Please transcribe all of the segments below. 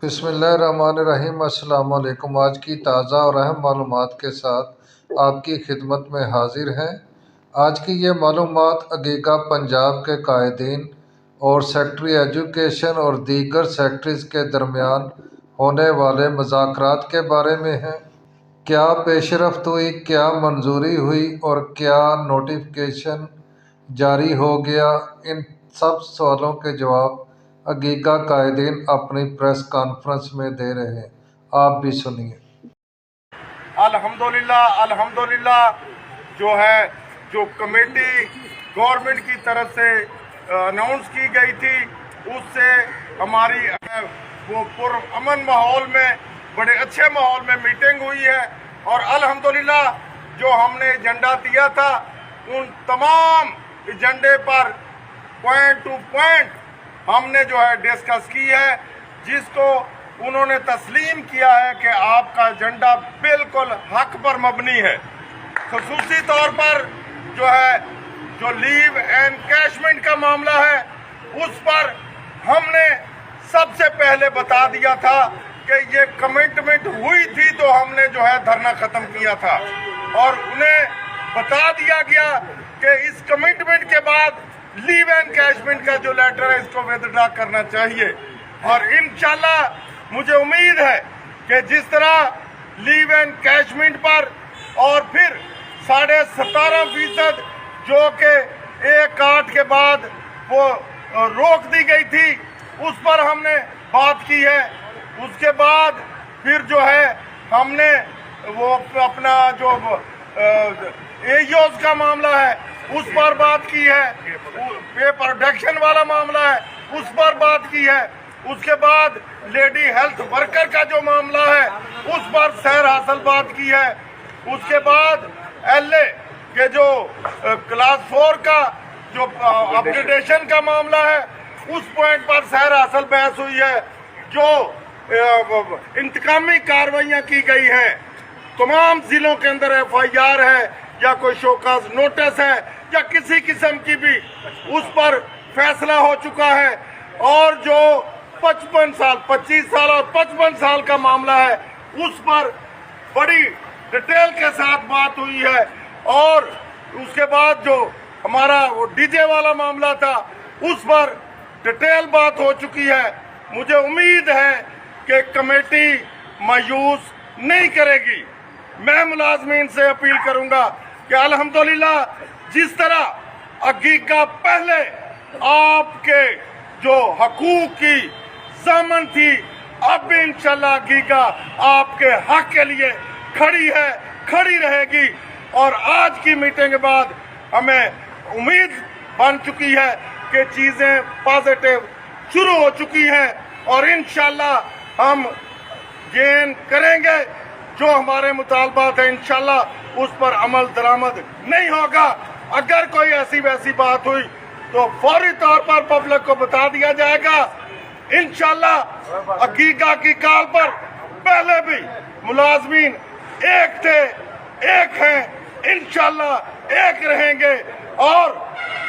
بسم اللہ الرحمن الرحیم۔ السلام علیکم۔ آج کی تازہ اور اہم معلومات کے ساتھ آپ کی خدمت میں حاضر ہیں۔ آج کی یہ معلومات عقیقہ پنجاب کے قائدین اور سیکرٹری ایجوکیشن اور دیگر سیکرٹریز کے درمیان ہونے والے مذاکرات کے بارے میں ہیں۔ کیا پیش رفت ہوئی، کیا منظوری ہوئی اور کیا نوٹیفیکیشن جاری ہو گیا، ان سب سوالوں کے جواب عقیقہ قائدین اپنی پریس کانفرنس میں دے رہے ہیں۔ آپ بھی سنیے۔ الحمدللہ جو کمیٹی گورنمنٹ کی طرف سے اناؤنس کی گئی تھی، اس سے ہماری وہ پرامن ماحول میں، بڑے اچھے ماحول میں میٹنگ ہوئی ہے، اور الحمدللہ جو ہم نے ایجنڈا دیا تھا ان تمام ایجنڈے پر پوائنٹ ٹو پوائنٹ ہم نے ڈسکس کی ہے، جس کو انہوں نے تسلیم کیا ہے کہ آپ کا ایجنڈا بالکل حق پر مبنی ہے۔ خصوصی طور پر جو لیو اینڈ کیشمنٹ کا معاملہ ہے، اس پر ہم نے سب سے پہلے بتا دیا تھا کہ یہ کمٹمنٹ ہوئی تھی تو ہم نے دھرنا ختم کیا تھا، اور انہیں بتا دیا گیا کہ اس کمٹمنٹ کے بعد لیو اینڈ کیشمنٹ کا جو لیٹر ہے اس کو ودرا کرنا چاہیے۔ اور انشاءاللہ مجھے امید ہے کہ جس طرح لیو اینڈ کیشمنٹ پر اور پھر 17.5% جو کہ 1/8 کے بعد وہ روک دی گئی تھی، اس پر ہم نے بات کی ہے۔ اس کے بعد پھر ہم نے وہ اپنا جو ایوز کا معاملہ ہے اس پر بات کی ہے، پے پروڈکشن والا معاملہ ہے اس پر بات کی ہے۔ اس کے بعد لیڈی ہیلتھ ورکر کا جو معاملہ ہے اس پر سیر حاصل بات کی ہے۔ اس کے بعد ایل اے کے جو کلاس 4 کا جو اپگریڈیشن کا معاملہ ہے اس پوائنٹ پر سیر حاصل بحث ہوئی ہے۔ جو انتقامی کارروائیاں کی گئی ہیں، تمام ضلعوں کے اندر FIR ہے یا کوئی شوکاز نوٹس ہے یا کسی قسم کی بھی، اس پر فیصلہ ہو چکا ہے۔ اور جو 25 سال اور 55 سال کا معاملہ ہے اس پر بڑی ڈیٹیل کے ساتھ بات ہوئی ہے۔ اور اس کے بعد جو ہمارا وہ ڈی جے والا معاملہ تھا اس پر ڈیٹیل بات ہو چکی ہے۔ مجھے امید ہے کہ کمیٹی مایوس نہیں کرے گی۔ میں ملازمین سے اپیل کروں گا کہ الحمدللہ جس طرح عقیقہ پہلے آپ کے جو حقوق کی ضامن تھی، اب بھی انشاءاللہ عقیقہ آپ کے حق کے لیے کھڑی ہے، کھڑی رہے گی۔ اور آج کی میٹنگ کے بعد ہمیں امید بن چکی ہے کہ چیزیں پازیٹیو شروع ہو چکی ہیں، اور انشاءاللہ ہم گین کریں گے۔ جو ہمارے مطالبات ہیں انشاءاللہ اس پر عمل درآمد نہیں ہوگا۔ اگر کوئی ایسی ویسی بات ہوئی تو فوری طور پر پبلک کو بتا دیا جائے گا۔ انشاءاللہ عقیقہ کی کال پر پہلے بھی ملازمین ایک تھے، ایک ہیں، انشاءاللہ ایک رہیں گے، اور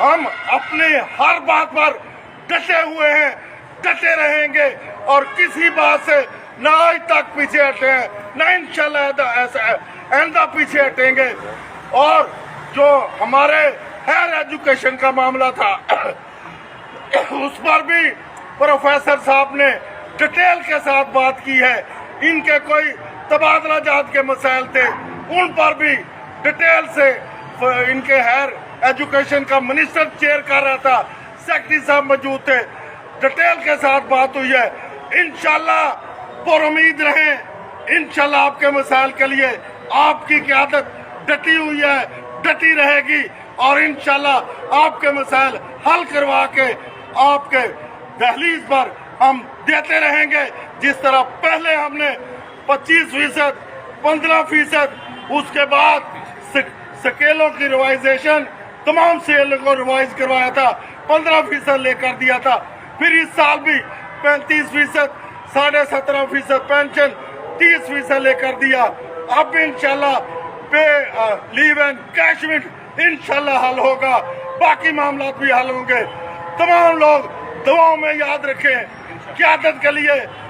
ہم اپنے ہر بات پر ڈٹے ہوئے ہیں، ڈٹے رہیں گے، اور کسی بات سے نہ آج تک پیچھے ہٹے ہیں، نہ انشاءاللہ آئندہ پیچھے ہٹیں گے۔ اور جو ہمارے ہائر ایجوکیشن کا معاملہ تھا اس پر بھی پروفیسر صاحب نے ڈیٹیل کے ساتھ بات کی ہے۔ ان کے کوئی تبادلہ جات کے مسائل تھے، ان پر بھی ڈیٹیل سے ان کے ہائر ایجوکیشن کا منسٹر چیئر کر رہا تھا، سیکرٹری صاحب موجود تھے، ڈیٹیل کے ساتھ بات ہوئی ہے۔ انشاءاللہ پر امید رہیں، انشاءاللہ آپ کے مسائل کے لیے آپ کی قیادت ڈٹی ہوئی ہے، ڈٹی رہے گی، اور انشاءاللہ آپ کے مسائل حل کروا کے آپ کے دہلیز پر ہم دیتے رہیں گے۔ جس طرح پہلے ہم نے 25%، 15%، اس کے بعد سکیلوں کی ریوائزیشن، تمام سکیلوں کو ریوائز کروایا تھا، 15% لے کر دیا تھا۔ پھر اس سال بھی 35%، 17.5% پینشن، 30% لے کر دیا۔ اب انشاءاللہ لیو اینڈ کیشمنٹ انشاءاللہ حل ہوگا، باقی معاملات بھی حل ہوں گے۔ تمام لوگ دعاؤں میں یاد رکھیں، قیادت کے لیے